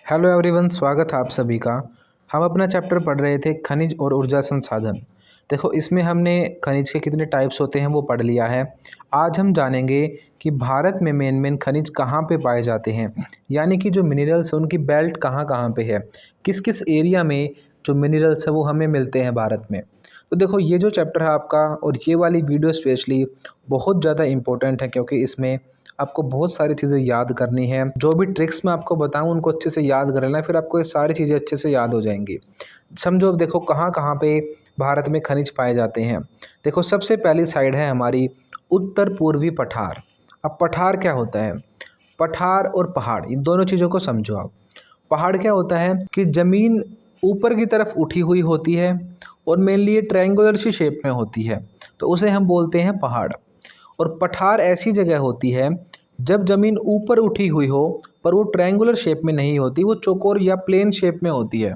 Hello everyone, स्वागत है आप सभी का। हम अपना चैप्टर पढ़ रहे थे खनिज और ऊर्जा संसाधन। देखो, इसमें हमने खनिज के कितने टाइप्स होते हैं वो पढ़ लिया है। आज हम जानेंगे कि भारत में मेन खनिज कहाँ पे पाए जाते हैं, यानी कि जो मिनरल्स हैं उनकी बेल्ट कहाँ कहाँ पे है, किस किस एरिया में जो मिनरल्स है वो हमें मिलते हैं भारत में। तो देखो, ये जो चैप्टर है आपका और ये वाली वीडियो स्पेशली बहुत ज़्यादा इम्पोर्टेंट है, क्योंकि इसमें आपको बहुत सारी चीज़ें याद करनी है। जो भी ट्रिक्स मैं आपको बताऊं उनको अच्छे से याद कर लेना, फिर आपको ये सारी चीज़ें अच्छे से याद हो जाएंगी। समझो, अब देखो कहाँ कहाँ पे भारत में खनिज पाए जाते हैं। देखो, सबसे पहली साइड है हमारी उत्तर पूर्वी पठार। अब पठार क्या होता है? पठार और पहाड़, इन दोनों चीज़ों को समझो आप। पहाड़ क्या होता है कि ज़मीन ऊपर की तरफ उठी हुई होती है और मेनली ये ट्रायंगुलर सी शेप में होती है, तो उसे हम बोलते हैं पहाड़। और पठार ऐसी जगह होती है जब ज़मीन ऊपर उठी हुई हो पर वो ट्रायंगुलर शेप में नहीं होती, वो चौकोर या प्लेन शेप में होती है।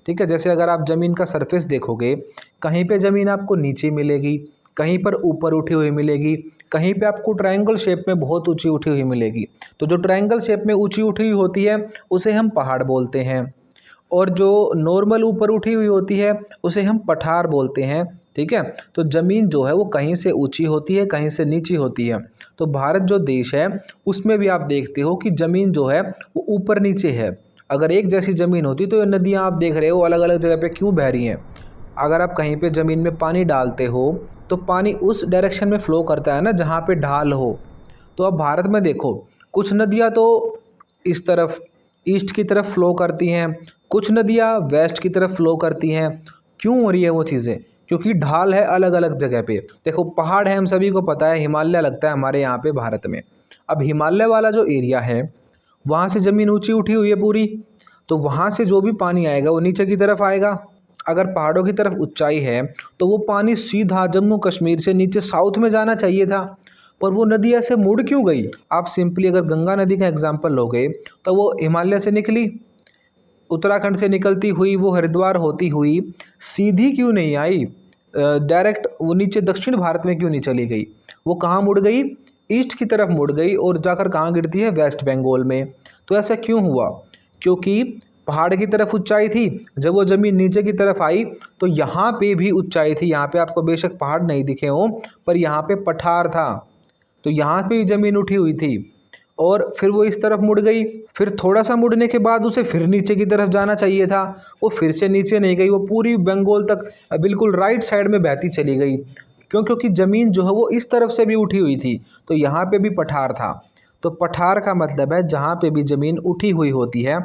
ठीक है, जैसे अगर आप ज़मीन का सरफेस देखोगे, कहीं पे ज़मीन आपको नीचे मिलेगी, कहीं पर ऊपर उठी हुई मिलेगी, कहीं पे आपको ट्रायंगल शेप में बहुत ऊंची उठी हुई मिलेगी। तो जो ट्रायंगल शेप में ऊंची उठी हुई होती है उसे हम पहाड़ बोलते हैं, और जो नॉर्मल ऊपर उठी हुई होती है उसे हम पठार बोलते हैं। ठीक है, तो ज़मीन जो है वो कहीं से ऊंची होती है, कहीं से नीची होती है। तो भारत जो देश है उसमें भी आप देखते हो कि ज़मीन जो है वो ऊपर नीचे है। अगर एक जैसी ज़मीन होती तो ये नदियाँ आप देख रहे हो अलग अलग जगह पे क्यों बह रही हैं। अगर आप कहीं पे ज़मीन में पानी डालते हो तो पानी उस डायरेक्शन में फ़्लो करता है ना जहाँ पे ढाल हो। तो अब भारत में देखो, कुछ नदियाँ तो इस तरफ ईस्ट की तरफ फ़्लो करती हैं, कुछ नदियाँ वेस्ट की तरफ फ़्लो करती हैं। क्यों हो रही है वो चीज़ें? क्योंकि ढाल है अलग अलग जगह पे। देखो, पहाड़ है, हम सभी को पता है, हिमालय लगता है हमारे यहाँ पे भारत में। अब हिमालय वाला जो एरिया है वहाँ से ज़मीन ऊंची उठी हुई है पूरी, तो वहाँ से जो भी पानी आएगा वो नीचे की तरफ आएगा। अगर पहाड़ों की तरफ ऊंचाई है तो वो पानी सीधा जम्मू कश्मीर से नीचे साउथ में जाना चाहिए था, पर वो नदी ऐसे मुड़ क्यों गई? आप सिंपली अगर गंगा नदी का एग्जाम्पल लोगे तो वो हिमालय से निकली, उत्तराखंड से निकलती हुई वो हरिद्वार होती हुई सीधी क्यों नहीं आई? डायरेक्ट वो नीचे दक्षिण भारत में क्यों नहीं चली गई? वो कहाँ मुड़ गई? ईस्ट की तरफ मुड़ गई और जाकर कहाँ गिरती है? वेस्ट बंगाल में। तो ऐसा क्यों हुआ? क्योंकि पहाड़ की तरफ ऊंचाई थी, जब वो ज़मीन नीचे की तरफ आई तो यहाँ पे भी ऊंचाई थी। यहाँ पे आपको बेशक पहाड़ नहीं दिखे हों, पर यहाँ पे पठार था, तो यहाँ पे भी ज़मीन उठी हुई थी और फिर वो इस तरफ मुड़ गई। फिर थोड़ा सा मुड़ने के बाद उसे फिर नीचे की तरफ जाना चाहिए था, वो फिर से नीचे नहीं गई, वो पूरी बंगाल तक बिल्कुल राइट साइड में बहती चली गई। क्यों? क्योंकि ज़मीन जो है वो इस तरफ से भी उठी हुई थी, तो यहाँ पे भी पठार था। तो पठार का मतलब है जहाँ पे भी ज़मीन उठी हुई होती है,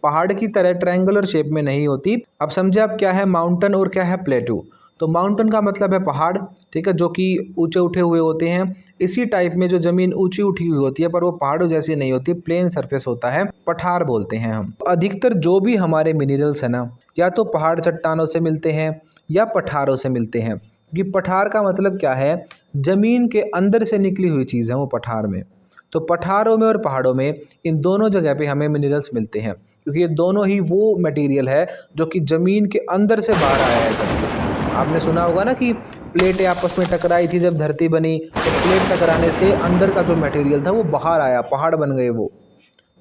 पहाड़ की तरह ट्रायंगुलर शेप में नहीं होती। अब समझे आप क्या है माउंटेन और क्या है प्लेटू? तो माउंटेन का मतलब है पहाड़, ठीक है, जो कि ऊंचे उठे हुए होते हैं। इसी टाइप में जो ज़मीन ऊंची उठी हुई होती है पर वो पहाड़ों जैसी नहीं होती, प्लेन सरफेस होता है, पठार बोलते हैं हम। अधिकतर जो भी हमारे मिनरल्स है ना, या तो पहाड़ चट्टानों से मिलते हैं या पठारों से मिलते हैं। ये पठार का मतलब क्या है? ज़मीन के अंदर से निकली हुई चीज़ है वो पठार में। तो पठारों में और पहाड़ों में, इन दोनों जगह पे हमें मिनरल्स मिलते हैं, क्योंकि ये दोनों ही वो मटेरियल है जो कि ज़मीन के अंदर से बाहर आया है कभी। आपने सुना होगा ना कि प्लेटें आपस में टकराई थी जब धरती बनी, तो प्लेट टकराने से अंदर का जो मटेरियल था वो बाहर आया, पहाड़ बन गए वो।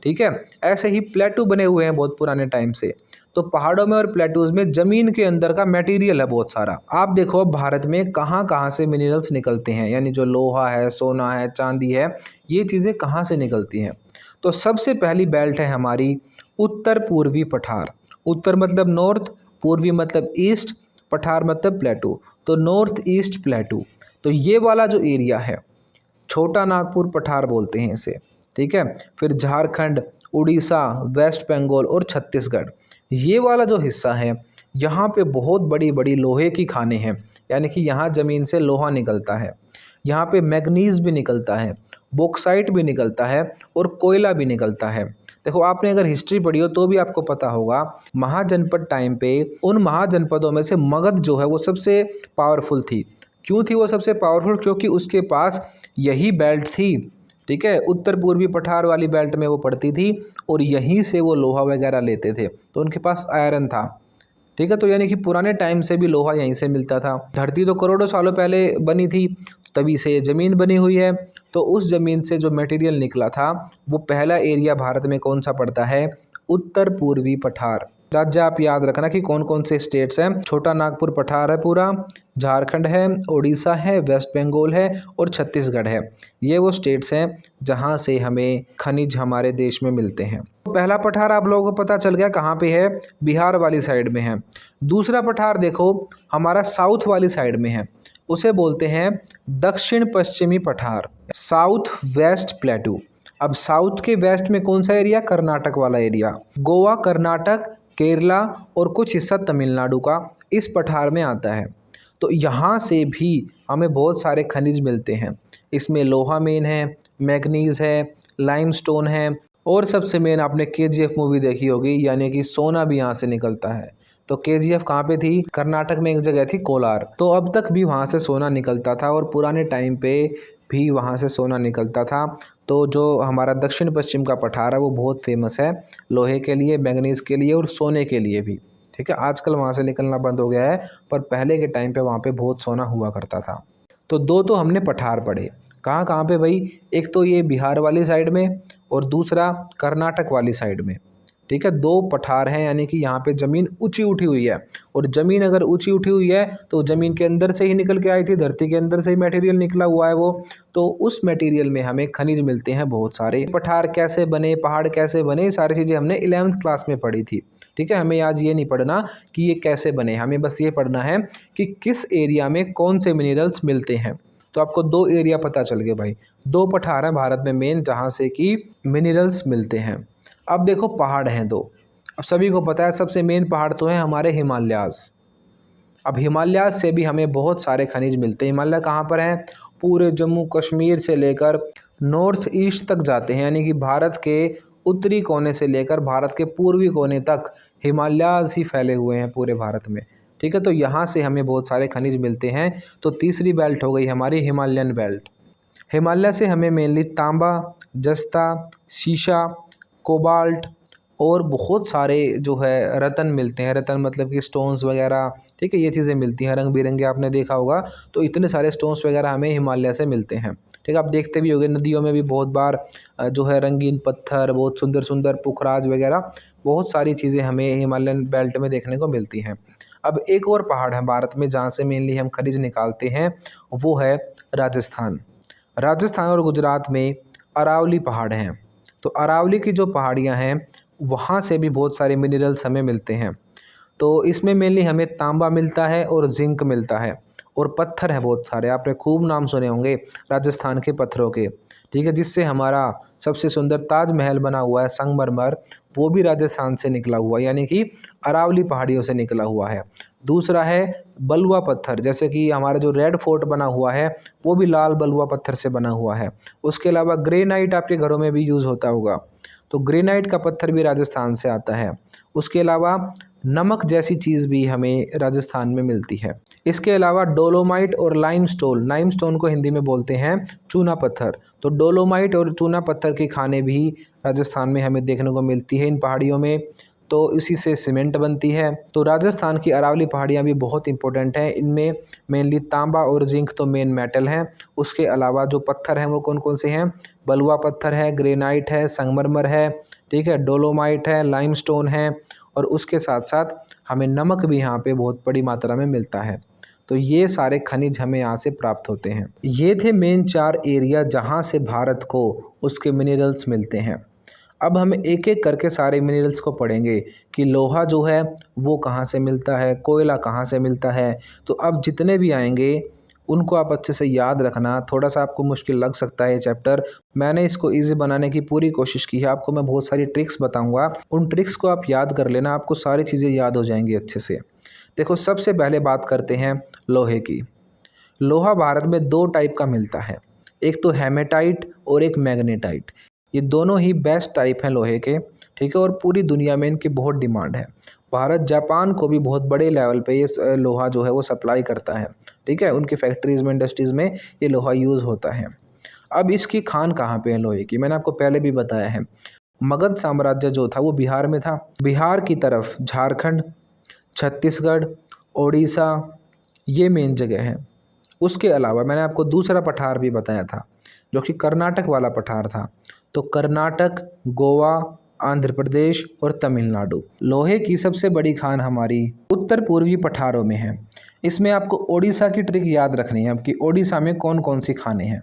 ठीक है, ऐसे ही प्लेटू बने हुए हैं बहुत पुराने टाइम से। तो पहाड़ों में और प्लेटूज में ज़मीन के अंदर का मटेरियल है बहुत सारा। आप देखो भारत में कहाँ कहाँ से मिनरल्स निकलते हैं, यानी जो लोहा है, सोना है, चांदी है, ये चीज़ें कहाँ से निकलती हैं। तो सबसे पहली बेल्ट है हमारी उत्तर पूर्वी पठार। उत्तर मतलब नॉर्थ, पूर्वी मतलब ईस्ट, पठार मतलब प्लेटू, तो नॉर्थ ईस्ट प्लेटू। तो ये वाला जो एरिया है, छोटा नागपुर पठार बोलते हैं इसे। ठीक है, फिर झारखंड, उड़ीसा, वेस्ट बंगाल और छत्तीसगढ़, ये वाला जो हिस्सा है यहाँ पे बहुत बड़ी बड़ी लोहे की खानें हैं, यानी कि यहाँ ज़मीन से लोहा निकलता है। यहाँ पे मैग्नीज भी निकलता है, बॉक्साइट भी निकलता है और कोयला भी निकलता है। देखो, आपने अगर हिस्ट्री पढ़ी हो तो भी आपको पता होगा, महाजनपद टाइम पे उन महाजनपदों में से मगध जो है वो सबसे पावरफुल थी। क्यों थी वो सबसे पावरफुल? क्योंकि उसके पास यही बेल्ट थी। ठीक है, उत्तर पूर्वी पठार वाली बेल्ट में वो पड़ती थी और यहीं से वो लोहा वगैरह लेते थे, तो उनके पास आयरन था। ठीक है, तो यानी कि पुराने टाइम से भी लोहा यहीं से मिलता था। धरती तो करोड़ों सालों पहले बनी थी, तभी से ये ज़मीन बनी हुई है। तो उस ज़मीन से जो मटेरियल निकला था, वो पहला एरिया भारत में कौन सा पड़ता है? उत्तर पूर्वी पठार। राज्य आप याद रखना कि कौन कौन से स्टेट्स हैं। छोटा नागपुर पठार है पूरा, झारखंड है, उड़ीसा है, वेस्ट बंगाल है और छत्तीसगढ़ है। ये वो स्टेट्स हैं जहाँ से हमें खनिज हमारे देश में मिलते हैं। पहला पठार आप लोगों को पता चल गया कहाँ पे है, बिहार वाली साइड में है। दूसरा पठार देखो हमारा साउथ वाली साइड में है, उसे बोलते हैं दक्षिण पश्चिमी पठार, साउथ वेस्ट प्लेटू। अब साउथ के वेस्ट में कौन सा एरिया, कर्नाटक वाला एरिया, गोवा, कर्नाटक, केरला और कुछ हिस्सा तमिलनाडु का इस पठार में आता है। तो यहाँ से भी हमें बहुत सारे खनिज मिलते हैं। इसमें लोहा मेन है, मैग्नीज़ है, लाइमस्टोन है और सबसे मेन आपने केजीएफ मूवी देखी होगी, यानी कि सोना भी यहाँ से निकलता है। तो केजीएफ कहाँ पे थी, कर्नाटक में एक जगह थी कोलार। तो अब तक भी वहाँ से सोना निकलता था और पुराने टाइम पे भी वहाँ से सोना निकलता था। तो जो हमारा दक्षिण पश्चिम का पठार है वो बहुत फेमस है लोहे के लिए, मैंगनीज़ के लिए और सोने के लिए भी। ठीक है, आजकल वहाँ से निकलना बंद हो गया है, पर पहले के टाइम पे वहाँ पे बहुत सोना हुआ करता था। तो दो तो हमने पठार पढ़े, कहाँ कहाँ पे भाई, एक तो ये बिहार वाली साइड में और दूसरा कर्नाटक वाली साइड में। ठीक है, दो पठार हैं, यानी कि यहाँ पे ज़मीन ऊंची उठी हुई है। और ज़मीन अगर ऊंची उठी हुई है तो ज़मीन के अंदर से ही निकल के आई थी, धरती के अंदर से ही मटेरियल निकला हुआ है वो, तो उस मटेरियल में हमें खनिज मिलते हैं बहुत सारे। पठार कैसे बने, पहाड़ कैसे बने, सारी चीज़ें हमने 11वीं क्लास में पढ़ी थी। ठीक है, हमें आज ये नहीं पढ़ना कि ये कैसे बने, हमें बस ये पढ़ना है कि किस एरिया में कौन से मिनरल्स मिलते हैं। तो आपको दो एरिया पता चल गए भाई, दो पठार हैं भारत में मेन जहाँ से कि मिनरल्स मिलते हैं। अब देखो पहाड़ हैं दो, अब सभी को पता है सबसे मेन पहाड़ तो हैं हमारे हिमालयाज़। अब हिमालयाज़ से भी हमें बहुत सारे खनिज मिलते हैं। हिमालय कहाँ पर हैं, पूरे जम्मू कश्मीर से लेकर नॉर्थ ईस्ट तक जाते हैं, यानी कि भारत के उत्तरी कोने से लेकर भारत के पूर्वी कोने तक हिमालयाज़ ही फैले हुए हैं पूरे भारत में। ठीक है, तो यहाँ से हमें बहुत सारे खनिज मिलते हैं। तो तीसरी बेल्ट हो गई हमारी हिमालयन बेल्ट। हिमालय से हमें मेनली तांबा, जस्ता, शीशा, कोबाल्ट और बहुत सारे जो है रत्न मिलते हैं। रत्न मतलब कि स्टोन्स वगैरह, ठीक है, ये चीज़ें मिलती हैं रंग बिरंगे, आपने देखा होगा। तो इतने सारे स्टोन्स वगैरह हमें हिमालय से मिलते हैं। ठीक है, आप देखते भी होंगे नदियों में भी बहुत बार जो है रंगीन पत्थर, बहुत सुंदर सुंदर पुखराज वगैरह, बहुत सारी चीज़ें हमें हिमालयन बेल्ट में देखने को मिलती हैं। अब एक और पहाड़ है भारत में जहाँ से मेनली हम खनिज निकालते हैं, वो है राजस्थान। राजस्थान और गुजरात में अरावली पहाड़ हैं। तो अरावली की जो पहाड़ियाँ हैं वहाँ से भी बहुत सारे मिनरल्स हमें मिलते हैं। तो इसमें मेनली हमें तांबा मिलता है और जिंक मिलता है और पत्थर हैं बहुत सारे, आपने खूब नाम सुने होंगे राजस्थान के पत्थरों के। ठीक है, जिससे हमारा सबसे सुंदर ताजमहल बना हुआ है संगमरमर, वो भी राजस्थान से निकला हुआ, यानी कि अरावली पहाड़ियों से निकला हुआ है। दूसरा है बलुआ पत्थर, जैसे कि हमारा जो रेड फोर्ट बना हुआ है वो भी लाल बलुआ पत्थर से बना हुआ है। उसके अलावा ग्रेनाइट आपके घरों में भी यूज़ होता होगा, तो ग्रेनाइट का पत्थर भी राजस्थान से आता है। उसके अलावा नमक जैसी चीज़ भी हमें राजस्थान में मिलती है। इसके अलावा डोलोमाइट और लाइमस्टोन, लाइमस्टोन को हिंदी में बोलते हैं चूना पत्थर, तो डोलोमाइट और चूना पत्थर की खानें भी राजस्थान में हमें देखने को मिलती है इन पहाड़ियों में। तो इसी से सीमेंट बनती है। तो राजस्थान की अरावली पहाड़ियाँ भी बहुत इंपॉर्टेंट हैं। इनमें मेनली तांबा और जिंक तो मेन मेटल हैं। उसके अलावा जो पत्थर हैं वो कौन कौन से हैं, बलुआ पत्थर है, ग्रेनाइट है, संगमरमर है, ठीक है, डोलोमाइट है, लाइमस्टोन है और उसके साथ साथ हमें नमक भी यहाँ पे बहुत बड़ी मात्रा में मिलता है। तो ये सारे खनिज हमें यहाँ से प्राप्त होते हैं। ये थे मेन 4 एरिया जहाँ से भारत को उसके मिनरल्स मिलते हैं। अब हम एक एक करके सारे मिनरल्स को पढ़ेंगे कि लोहा जो है वो कहाँ से मिलता है, कोयला कहाँ से मिलता है। तो अब जितने भी आएंगे उनको आप अच्छे से याद रखना। थोड़ा सा आपको मुश्किल लग सकता है ये चैप्टर, मैंने इसको इजी बनाने की पूरी कोशिश की है। आपको मैं बहुत सारी ट्रिक्स बताऊंगा, उन ट्रिक्स को आप याद कर लेना, आपको सारी चीज़ें याद हो जाएंगी अच्छे से। देखो, सबसे पहले बात करते हैं लोहे की। लोहा भारत में 2 टाइप का मिलता है, एक तो हेमेटाइट और एक मैग्नेटाइट। ये दोनों ही बेस्ट टाइप हैं लोहे के, ठीक है, और पूरी दुनिया में इनकी बहुत डिमांड है। भारत जापान को भी बहुत बड़े लेवल पे ये लोहा जो है वो सप्लाई करता है, ठीक है, उनकी फैक्ट्रीज़ में, इंडस्ट्रीज़ में ये लोहा यूज़ होता है। अब इसकी खान कहाँ पे है लोहे की, मैंने आपको पहले भी बताया है। मगध साम्राज्य जो था वो बिहार में था। बिहार की तरफ झारखंड, छत्तीसगढ़, उड़ीसा, ये मेन जगह है। उसके अलावा मैंने आपको दूसरा पठार भी बताया था जो कि कर्नाटक वाला पठार था। तो कर्नाटक, गोवा, आंध्र प्रदेश और तमिलनाडु। लोहे की सबसे बड़ी खान हमारी उत्तर पूर्वी पठारों में है। इसमें आपको ओडिशा की ट्रिक याद रखनी है, अब कि ओडिशा में कौन कौन सी खानें हैं।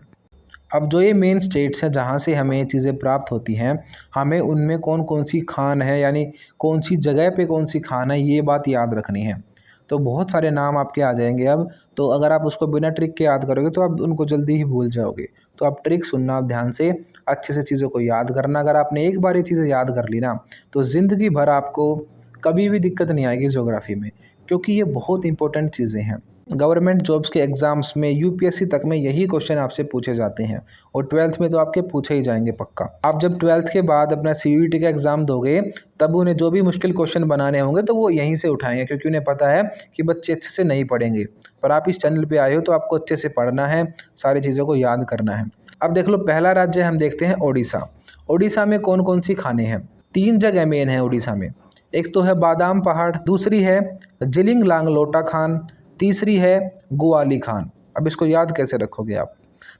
अब जो ये मेन स्टेट्स हैं जहाँ से हमें ये चीज़ें प्राप्त होती हैं, हमें उनमें कौन कौन सी खान है, यानी कौन सी जगह पे कौन सी खान है, ये बात याद रखनी है। तो बहुत सारे नाम आपके आ जाएंगे अब, तो अगर आप उसको बिना ट्रिक के याद करोगे तो आप उनको जल्दी ही भूल जाओगे। तो आप ट्रिक सुनना, आप ध्यान से अच्छे से चीज़ों को याद करना। अगर आपने एक बार ये चीज़ें याद कर ली ना, तो ज़िंदगी भर आपको कभी भी दिक्कत नहीं आएगी ज्योग्राफी में, क्योंकि ये बहुत इंपॉर्टेंट चीज़ें हैं। गवर्नमेंट जॉब्स के एग्ज़ाम्स में, यूपीएससी तक में यही क्वेश्चन आपसे पूछे जाते हैं, और 12th में तो आपके पूछे ही जाएंगे पक्का। आप जब 12th के बाद अपना सीयूईटी का एग्ज़ाम दोगे, तब उन्हें जो भी मुश्किल क्वेश्चन बनाने होंगे तो वो यहीं से उठाएंगे, क्योंकि उन्हें पता है कि बच्चे अच्छे से नहीं पढ़ेंगे। पर आप इस चैनल पर आए हो तो आपको अच्छे से पढ़ना है, सारी चीज़ों को याद करना है। अब देख लो, पहला राज्य हम देखते हैं ओडिशा। ओडिशा में कौन कौन सी खानें हैं? 3 जगह मेन है ओडिशा में। एक तो है बादाम पहाड़, दूसरी है जिलिंग लांगलोटा खान, तीसरी है गुआली खान। अब इसको याद कैसे रखोगे आप?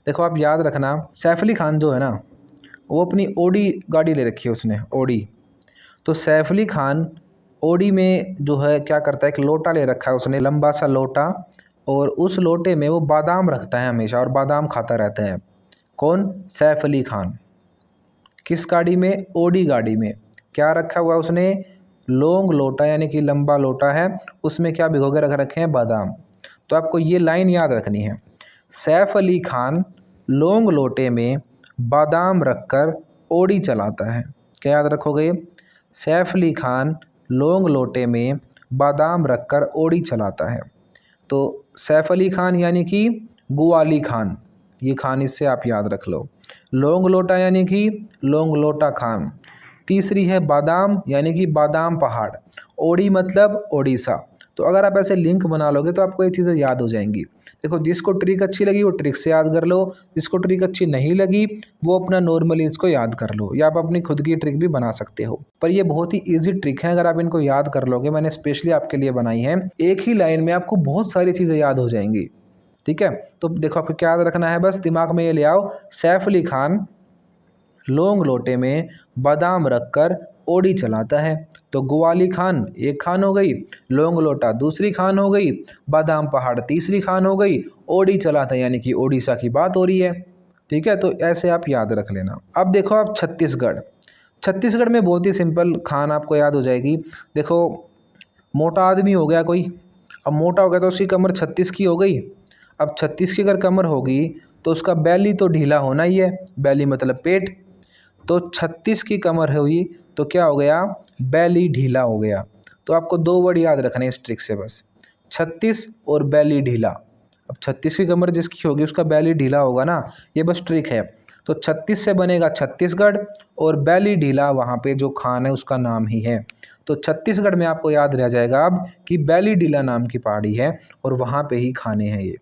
देखो, आप याद रखना, सैफ अली खान जो है ना, वो अपनी ओडी गाड़ी ले रखी है उसने, ओडी। तो सैफ अली खान ओडी में जो है क्या करता है, एक लोटा ले रखा है उसने, लंबा सा लोटा, और उस लोटे में वो बादाम रखता है हमेशा, और बादाम खाता रहता है। कौन? सैफ अली खान। किस गाड़ी में? ओडी गाड़ी में। क्या रखा हुआ उसने? लॉन्ग लोटा, यानी कि लंबा लोटा है, उसमें क्या भिगो के रख रखे हैं? बादाम। तो आपको ये लाइन याद रखनी है, सैफ अली खान लॉन्ग लोटे में बादाम रखकर ओडी चलाता है। क्या याद रखोगे? सैफ अली खान लॉन्ग लोटे में बादाम रखकर ओडी चलाता है। तो सैफ अली खान यानी कि गुआली खान, ये खान इससे आप याद रख लो। लॉन्ग लोटा यानी कि लॉन्ग लोटा खान। तीसरी है बादाम, यानी कि बादाम पहाड़। ओडी मतलब ओडिशा। तो अगर आप ऐसे लिंक बना लोगे तो आपको ये चीज़ें याद हो जाएंगी। देखो, जिसको ट्रिक अच्छी लगी वो ट्रिक से याद कर लो, जिसको ट्रिक अच्छी नहीं लगी वो अपना नॉर्मली इसको याद कर लो, या आप अपनी खुद की ट्रिक भी बना सकते हो। पर ये बहुत ही ईजी ट्रिक है, अगर आप इनको याद कर लोगे, मैंने स्पेशली आपके लिए बनाई है। एक ही लाइन में आपको बहुत सारी चीज़ें याद हो जाएंगी। ठीक है, तो देखो आपको क्या याद रखना है, बस दिमाग में ये ले आओ, सैफ अली खान लॉन्ग लोटे में बादाम रखकर ओडी चलाता है। तो गुआली खान एक खान हो गई, लॉन्ग लोटा दूसरी खान हो गई, बादाम पहाड़ तीसरी खान हो गई, ओडी चलाता है यानी कि ओडिशा की बात हो रही है। ठीक है, तो ऐसे आप याद रख लेना। अब देखो आप छत्तीसगढ़। छत्तीसगढ़ में बहुत ही सिंपल खान आपको याद हो जाएगी। देखो, मोटा आदमी हो गया कोई, अब मोटा हो गया तो उसकी कमर 36 की हो गई। अब 36 की अगर कमर होगी तो उसका बैली तो ढीला होना ही है, बैली मतलब पेट। तो 36 की कमर हुई तो क्या हो गया? बैली ढीला हो गया। तो आपको 2 वर्ड याद रखने इस ट्रिक से, बस 36 और बैली ढीला। अब 36 की कमर जिसकी होगी उसका बैली ढीला होगा ना, ये बस ट्रिक है। तो 36 से बनेगा छत्तीसगढ़, और बैली ढीला वहाँ पे जो खान है उसका नाम ही है। तो छत्तीसगढ़ में आपको याद रह जाएगा अब कि बैली ढीला नाम की पहाड़ी है, और वहाँ पे ही खाने हैं ये।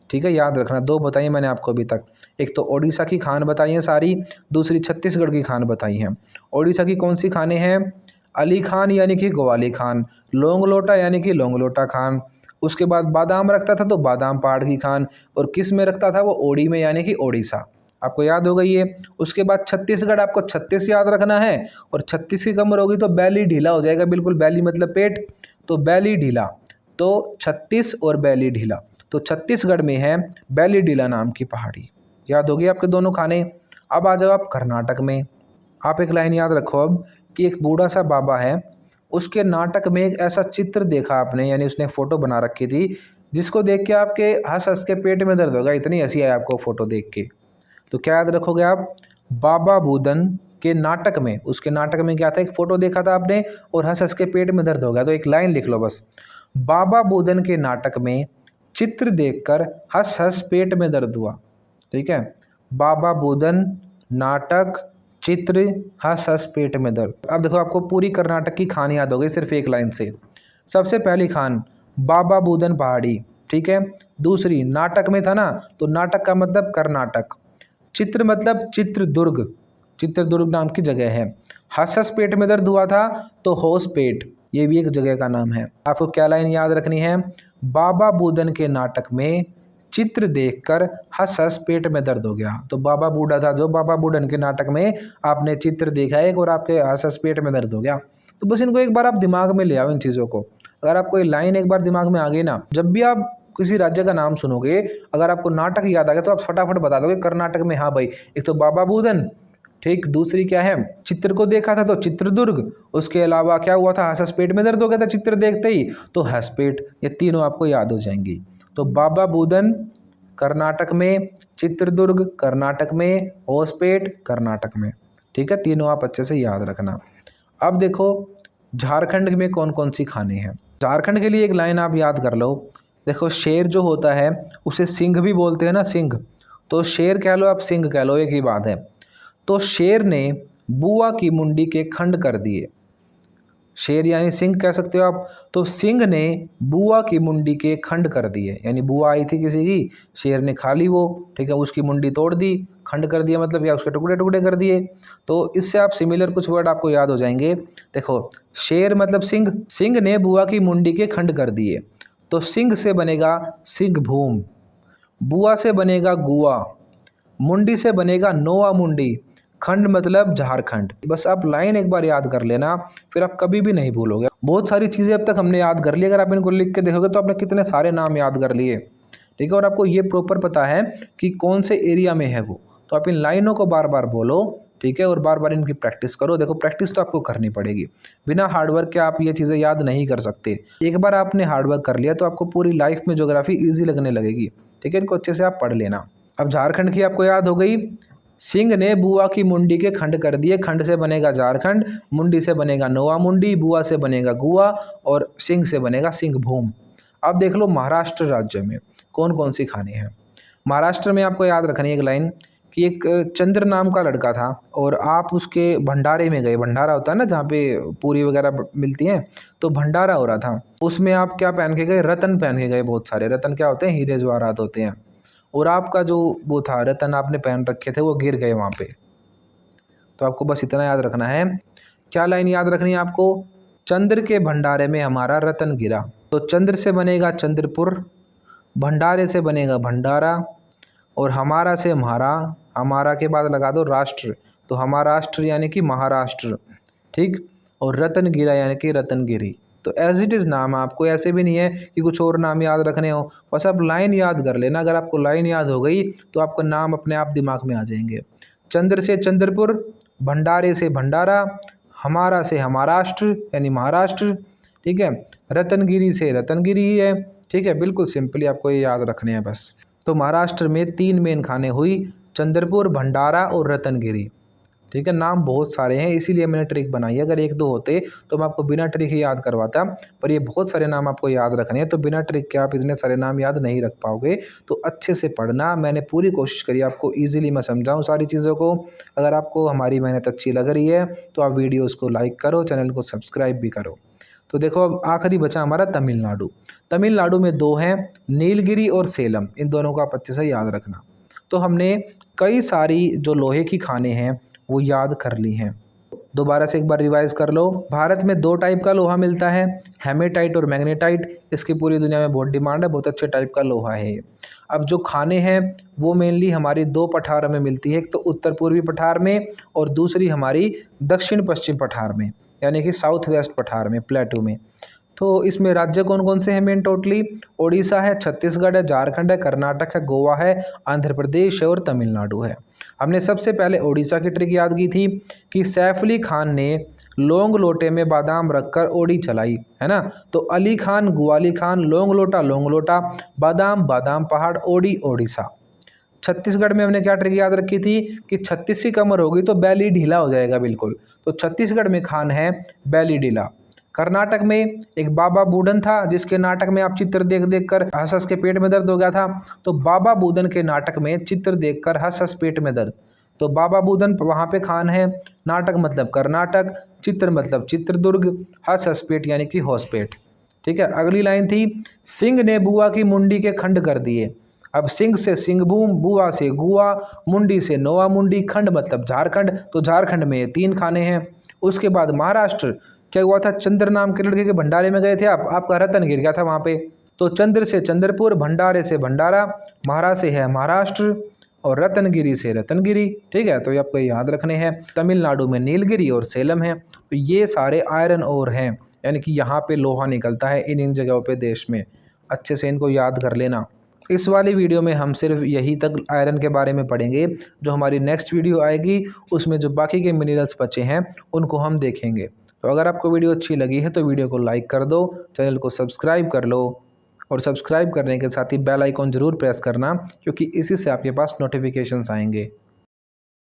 ठीक है, याद रखना। 2 बताई मैंने आपको अभी तक, एक तो ओडिशा की खान बताई है सारी, दूसरी छत्तीसगढ़ की खान बताई हैं। ओडिशा की कौन सी खानें हैं? अली खान यानी कि ग्वाली खान, लौंग लोटा यानी कि लौंग लोटा खान, उसके बाद बादाम रखता था तो बादाम पहाड़ की खान, और किस में रखता था? वो ओडी में यानी कि ओडिशा। आपको याद हो गई है। उसके बाद छत्तीसगढ़, आपको 36 याद रखना है, और 36 की कमर होगी तो बैली ढीला हो जाएगा, बिल्कुल बैली मतलब पेट, तो बैली ढीला। तो 36 और बैली ढीला, तो छत्तीसगढ़ में है बैली ढीला नाम की पहाड़ी। याद होगी आपके दोनों खाने। अब आ जाओ आप कर्नाटक में। आप एक लाइन याद रखो अब, कि एक बूढ़ा सा बाबा है, उसके नाटक में एक ऐसा चित्र देखा आपने, यानी उसने फ़ोटो बना रखी थी, जिसको देख के आपके हंस हंस के पेट में दर्द होगा, इतनी हंसी है आपको फ़ोटो देख के। तो क्या याद रखोगे आप? बाबा बूदन के नाटक में, उसके नाटक में क्या था? एक फ़ोटो देखा था आपने और हंस हंस के पेट में दर्द हो गया। तो एक लाइन लिख लो बस, बाबा बूदन के नाटक में चित्र देखकर हंस हंस पेट में दर्द हुआ। ठीक है, बाबा बूदन नाटक चित्र हंस हंस पेट में दर्द। अब देखो, आपको पूरी कर्नाटक की खान याद हो गई सिर्फ एक लाइन से। सबसे पहली खान बाबा बूदन पहाड़ी, ठीक है। दूसरी नाटक में था ना, तो नाटक का मतलब कर्नाटक। चित्र मतलब चित्रदुर्ग, चित्रदुर्ग नाम की जगह है। हंस हंस पेट में दर्द हुआ था तो होसपेट, ये भी एक जगह का नाम है। आपको क्या लाइन याद रखनी है? बाबा बूदन के नाटक में चित्र देखकर हंस हंस पेट में दर्द हो गया। तो बाबा बूढ़ा था जो, बाबा बूढ़न के नाटक में आपने चित्र देखा एक और आपके हंस हंस पेट में दर्द हो गया। तो बस इनको एक बार आप दिमाग में ले आओ इन चीज़ों को। अगर आपको ये लाइन एक बार दिमाग में आ गई ना, जब भी आप किसी राज्य का नाम सुनोगे, अगर आपको नाटक याद आ गया तो आप फटाफट बता दोगे कर्नाटक में, हाँ भाई एक तो बाबा बूदन, ठीक, दूसरी क्या है, चित्र को देखा था तो चित्रदुर्ग, उसके अलावा क्या हुआ था, हंस पेट में दर्द हो गया था चित्र देखते ही, तो हंसपेट। ये तीनों आपको याद हो जाएंगी। तो बाबा बूदन कर्नाटक में, चित्रदुर्ग कर्नाटक में, होसपेट कर्नाटक में, ठीक है, तीनों आप अच्छे से याद रखना। अब देखो झारखंड में कौन कौन सी खाने हैं। झारखंड के लिए एक लाइन आप याद कर लो। देखो शेर जो होता है उसे सिंह भी बोलते हैं ना, सिंह, तो शेर कह लो आप सिंह कह लो, एक ही बात है। तो शेर ने बुआ की मुंडी के खंड कर दिए, शेर यानी सिंह कह सकते हो आप। तो सिंह ने बुआ की मुंडी के खंड कर दिए, यानी बुआ आई थी किसी की, शेर ने खा ली वो, ठीक है, उसकी मुंडी तोड़ दी, खंड कर दिया मतलब या उसके टुकड़े टुकड़े कर दिए। तो इससे आप सिमिलर कुछ वर्ड आपको याद हो जाएंगे। देखो शेर मतलब सिंह, सिंह ने बुआ की मुंडी के खंड कर दिए, तो सिंह से बनेगा सिंह भूम, बुआ से बनेगा गुआ, मुंडी से बनेगा नोआ मुंडी, खंड मतलब झारखंड। बस आप लाइन एक बार याद कर लेना, फिर आप कभी भी नहीं भूलोगे। बहुत सारी चीज़ें अब तक हमने याद कर ली, अगर आप इनको लिख के देखोगे तो आपने कितने सारे नाम याद कर लिए, ठीक है, और आपको ये प्रॉपर पता है कि कौन से एरिया में है वो। तो आप इन लाइनों को बार बार बोलो, ठीक है, और बार बार इनकी प्रैक्टिस करो। देखो प्रैक्टिस तो आपको करनी पड़ेगी, बिना हार्डवर्क के आप ये चीज़ें याद नहीं कर सकते। एक बार आपने हार्डवर्क कर लिया तो आपको पूरी लाइफ में ज्योग्राफी ईजी लगने लगेगी, ठीक है, इनको अच्छे से आप पढ़ लेना। अब झारखंड की आपको याद हो गई, सिंह ने बुआ की मुंडी के खंड कर दिए, खंड से बनेगा झारखंड, मुंडी से बनेगा नोआ मुंडी, बुआ से बनेगा गुआ, और सिंह से बनेगा सिंह भूम। अब देख लो महाराष्ट्र राज्य में कौन कौन सी खाने हैं। महाराष्ट्र में आपको याद रखनी है एक लाइन कि एक चंद्र नाम का लड़का था और आप उसके भंडारे में गए, भंडारा होता है ना जहाँ पे पूरी वगैरह मिलती हैं, तो भंडारा हो रहा था, उसमें आप क्या पहन के गए, रतन पहन के गए, बहुत सारे रतन क्या होते हैं, हीरे जवाहरात होते हैं, और आपका जो वो था रतन आपने पहन रखे थे वो गिर गए वहाँ पे। तो आपको बस इतना याद रखना है। क्या लाइन याद रखनी है आपको, चंद्र के भंडारे में हमारा रतन गिरा, तो चंद्र से बनेगा चंद्रपुर, भंडारे से बनेगा भंडारा, और हमारा से हमारा, हमारा के बाद लगा दो राष्ट्र, तो हमारा राष्ट्र यानी कि महाराष्ट्र, ठीक, और रतन गिरा यानी कि रतनगिरी। तो एज इट इज़ नाम आपको, ऐसे भी नहीं है कि कुछ और नाम याद रखने हो, बस आप लाइन याद कर लेना। अगर आपको लाइन याद हो गई तो आपका नाम अपने आप दिमाग में आ जाएंगे। चंद्र से चंद्रपुर, भंडारे से भंडारा, हमारा से महाराष्ट्र यानी महाराष्ट्र, ठीक है, रतनगिरी से रतनगिरी ही है, ठीक है, बिल्कुल सिंपली आपको ये याद रखने हैं बस। तो महाराष्ट्र में 3 मेन खाने हुई, चंद्रपुर, भंडारा और रतनगिरी, ठीक है, नाम बहुत सारे हैं इसीलिए मैंने ट्रिक बनाई है। अगर 1-2 होते तो मैं आपको बिना ट्रिक ही याद करवाता, पर ये बहुत सारे नाम आपको याद रखने हैं, तो बिना ट्रिक के आप इतने सारे नाम याद नहीं रख पाओगे। तो अच्छे से पढ़ना, मैंने पूरी कोशिश करी आपको ईजिली मैं समझाऊँ सारी चीज़ों को। अगर आपको हमारी मेहनत अच्छी लग रही है तो आप वीडियोज़ को लाइक करो, चैनल को सब्सक्राइब भी करो। तो देखो अब आखिरी बचा हमारा तमिलनाडु। तमिलनाडु में 2 हैं, नीलगिरी और सेलम, इन दोनों को आप अच्छे से याद रखना। तो हमने कई सारी जो लोहे की खाने हैं वो याद कर ली हैं। दोबारा से एक बार रिवाइज कर लो। भारत में 2 टाइप का लोहा मिलता है, हेमेटाइट और मैग्नेटाइट। इसकी पूरी दुनिया में बहुत डिमांड है, बहुत अच्छे टाइप का लोहा है ये। अब जो खाने हैं वो मेनली हमारी 2 पठार में मिलती है, एक तो उत्तर पूर्वी पठार में और दूसरी हमारी दक्षिण पश्चिम पठार में, यानी कि साउथ वेस्ट पठार में, प्लेटू में। तो इसमें राज्य कौन कौन से हैं मेन टोटली, ओडिशा है, छत्तीसगढ़ है, झारखंड है, कर्नाटक है, गोवा है, आंध्र प्रदेश है और तमिलनाडु है। हमने सबसे पहले ओडिशा की ट्रिक याद की थी कि सैफ अली खान ने लौंग लोटे में बादाम रखकर ओडी चलाई, है ना। तो अली खान, गुआली खान, लौंग लोटा, बादाम बादाम पहाड़, ओडी ओडिशा। छत्तीसगढ़ में हमने क्या ट्रिक याद रखी थी कि 36 की कमर होगी तो बैली ढीला हो जाएगा बिल्कुल, तो छत्तीसगढ़ में खान है बैली ढीला। कर्नाटक में एक बाबा बूडन था जिसके नाटक में आप चित्र देख देख कर हंस हंस के पेट में दर्द हो गया था, तो बाबा बूदन के नाटक में चित्र देखकर हंस हंस पेट में दर्द, तो बाबा बूदन वहाँ पे खान है, नाटक मतलब कर्नाटक, चित्र मतलब चित्रदुर्ग, हंस हंस पेट यानी कि होसपेट, ठीक है। अगली लाइन थी, सिंह ने बुआ की मुंडी के खंड कर दिए। अब सिंह से सिंहभूम, बुआ से गुआ, मुंडी से नोआ मुंडी, खंड मतलब झारखंड, तो झारखंड में 3 खाने हैं। उसके बाद महाराष्ट्र, क्या हुआ था, चंद्र नाम के लड़के के भंडारे में गए थे आप, आपका रतन गिर गया था वहाँ पे, तो चंद्र से चंद्रपुर, भंडारे से भंडारा, महारा से है महाराष्ट्र और रत्नगिरी से रत्नगिरी। ठीक है, तो ये आपको याद रखने हैं। तमिलनाडु में नीलगिरी और सेलम है। तो ये सारे आयरन ओर हैं, यानी कि यहाँ पे लोहा निकलता है इन जगहों पे देश में। अच्छे से इनको याद कर लेना। इस वाली वीडियो में हम सिर्फ यही तक आयरन के बारे में पढ़ेंगे। जो हमारी नेक्स्ट वीडियो आएगी उसमें जो बाकी के मिनरल्स बचे हैं उनको हम देखेंगे। तो अगर आपको वीडियो अच्छी लगी है तो वीडियो को लाइक कर दो, चैनल को सब्सक्राइब कर लो और सब्सक्राइब करने के साथ ही बेल आइकॉन ज़रूर प्रेस करना, क्योंकि इसी से आपके पास नोटिफिकेशंस आएंगे।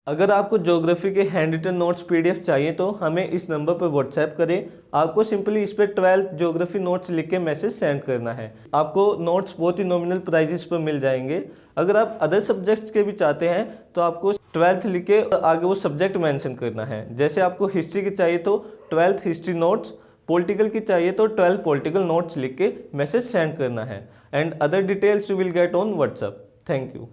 अगर आपको ज्योग्राफी के हैंड रिटन नोट्स पीडीएफ चाहिए तो हमें इस नंबर पर व्हाट्सएप करें। आपको सिंपली इस पर 12th ज्योग्राफी नोट्स लिख के मैसेज सेंड करना है। आपको नोट्स बहुत ही नॉमिनल प्राइजेस पर मिल जाएंगे। अगर आप अदर सब्जेक्ट्स के भी चाहते हैं तो आपको 12th लिख के आगे वो सब्जेक्ट मेंशन करना है। जैसे आपको हिस्ट्री की चाहिए तो 12th हिस्ट्री नोट्स, पॉलिटिकल की चाहिए तो 12 पॉलिटिकल नोट्स लिख के मैसेज सेंड करना है। And other details you will get on WhatsApp. Thank you.